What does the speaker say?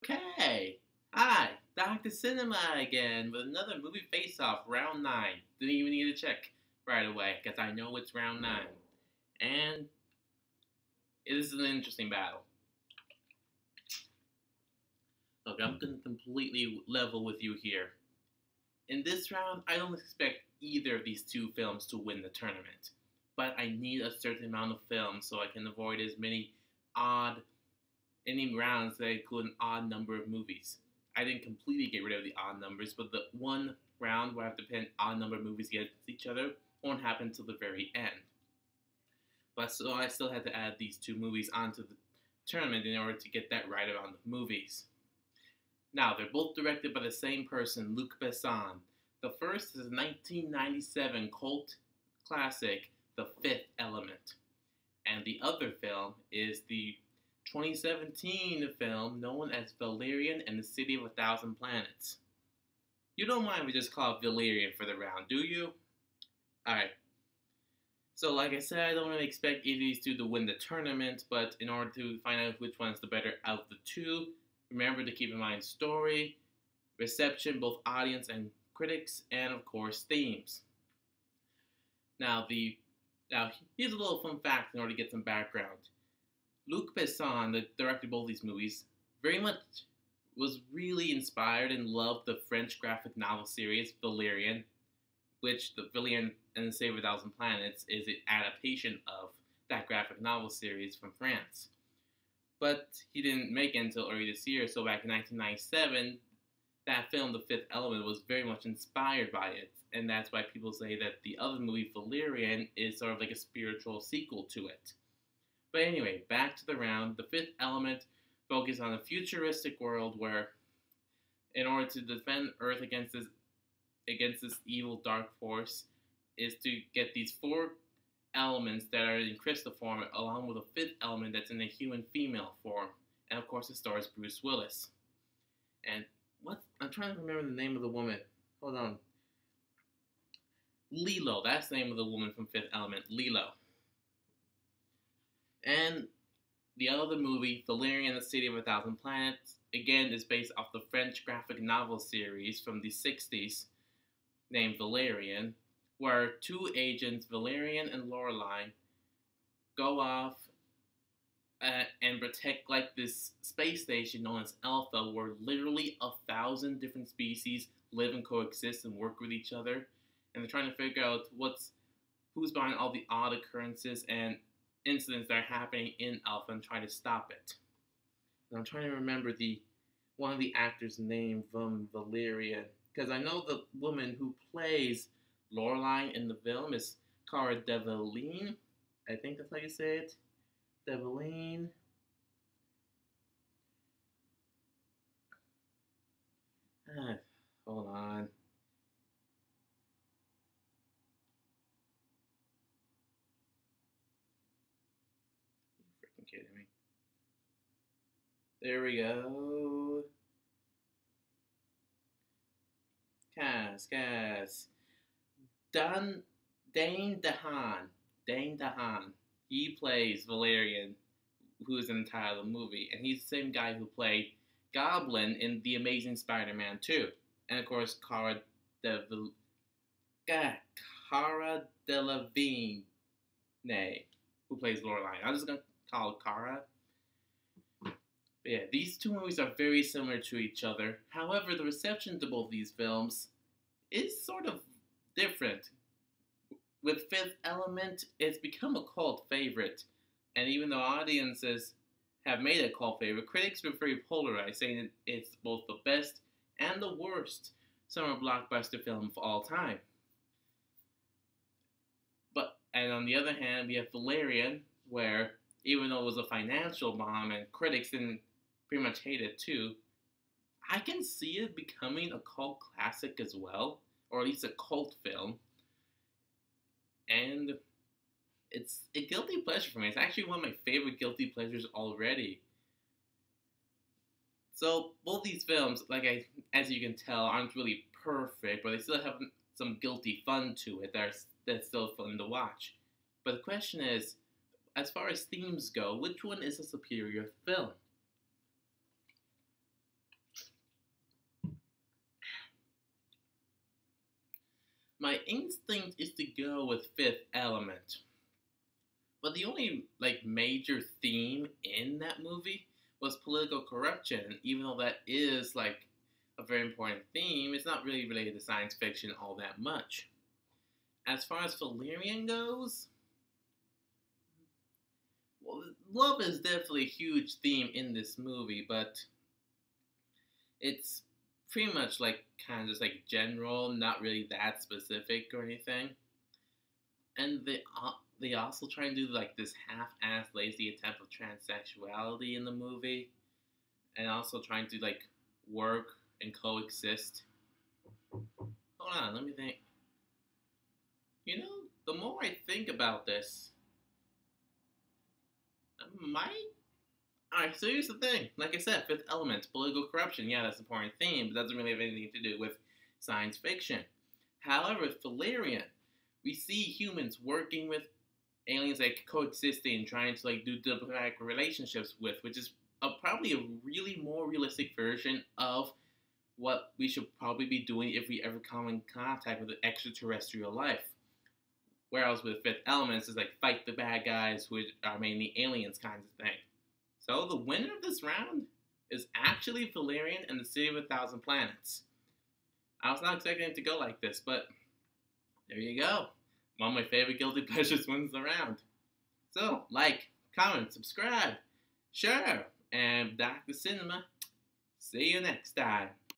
Okay. Hi, Dr. Cinema again with another movie face-off, round 9. Didn't even need to check right away, because I know it's round 9. And it is an interesting battle. Look, I'm going to completely level with you here. In this round, I don't expect either of these two films to win the tournament. But I need a certain amount of films so I can avoid as many odd any rounds that include an odd number of movies. I didn't completely get rid of the odd numbers, but the one round where I have to pin odd number of movies against each other won't happen till the very end. But so I still had to add these two movies onto the tournament in order to get that right amount of movies. Now, they're both directed by the same person, Luc Besson. The first is a 1997 cult classic, The Fifth Element. And the other film is the 2017 film known as Valerian and the City of a Thousand Planets. You don't mind if we just call it Valerian for the round, do you? Alright. So like I said, I don't really expect either of these two to win the tournament, but in order to find out which one's the better out of the two, remember to keep in mind story, reception, both audience and critics, and of course themes. Now here's a little fun fact in order to get some background. Luc Besson, that directed both these movies, very much was really inspired and loved the French graphic novel series Valerian, which the Valerian and the City of a Thousand Planets is an adaptation of that graphic novel series from France. But he didn't make it until early this year, so back in 1997, that film, The Fifth Element, was very much inspired by it, and that's why people say that the other movie, Valerian, is sort of like a spiritual sequel to it. But anyway, back to the round. The Fifth Element focuses on a futuristic world where, in order to defend Earth against this evil dark force, is to get these four elements that are in crystal form, along with a fifth element that's in a human female form. And of course, it stars Bruce Willis. And I'm trying to remember the name of the woman. Hold on. Lilo. That's the name of the woman from Fifth Element. Lilo. And the other movie, Valerian and the City of a Thousand Planets, again is based off the French graphic novel series from the 60s named Valerian, where two agents, Valerian and Lorelei, go off and protect like this space station known as Alpha, where literally 1,000 different species live and coexist and work with each other, and they're trying to figure out who's behind all the odd occurrences and incidents that are happening in Alpha and trying to stop it. And I'm trying to remember one of the actors' name from Valerian, because I know the woman who plays Lorelei in the film is Cara Delevingne. I think that's how you say it. Delevingne. Hold on. Kidding me. There we go. Cass. Dane DeHaan. Dane DeHaan. He plays Valerian, who's in the title of the movie, and he's the same guy who played Goblin in The Amazing Spider-Man 2. And of course, Cara Delevingne, who plays Lorelei. I'm just gonna call Cara. But yeah, these two movies are very similar to each other. However, the reception to both these films is sort of different. With Fifth Element, it's become a cult favorite, and even though audiences have made it a cult favorite, critics were very polarized, saying that it's both the best and the worst summer blockbuster film of all time. And on the other hand, we have Valerian, where even though it was a financial bomb and critics didn't pretty much hate it too, I can see it becoming a cult classic as well, or at least a cult film. And it's a guilty pleasure for me. It's actually one of my favorite guilty pleasures already. So both these films, as you can tell, aren't really perfect, but they still have some guilty fun to it that's still fun to watch. But the question is, as far as themes go, which one is a superior film? My instinct is to go with Fifth Element. But the only major theme in that movie was political corruption. Even though that is a very important theme, it's not really related to science fiction all that much. As far as Valerian goes, well, love is definitely a huge theme in this movie, but it's pretty much kind of just general, not really that specific or anything. And they also try and do this half-assed lazy attempt of transsexuality in the movie, and also trying to work and coexist. Hold on, let me think. The more I think about this, I might. Alright, so here's the thing. Like I said, Fifth Element, political corruption. Yeah, that's an important theme, but doesn't really have anything to do with science fiction. However, with Valerian, we see humans working with aliens coexisting and trying to do diplomatic relationships with, which is probably a really more realistic version of what we should probably be doing if we ever come in contact with extraterrestrial life. Whereas with Fifth Elements is fight the bad guys, which are mainly aliens kinds of thing. So the winner of this round is actually Valerian and the City of a Thousand Planets. I was not expecting it to go like this, but there you go. One of my favorite guilty pleasures wins the round. So, comment, subscribe, share, and Dr. Cinema. See you next time.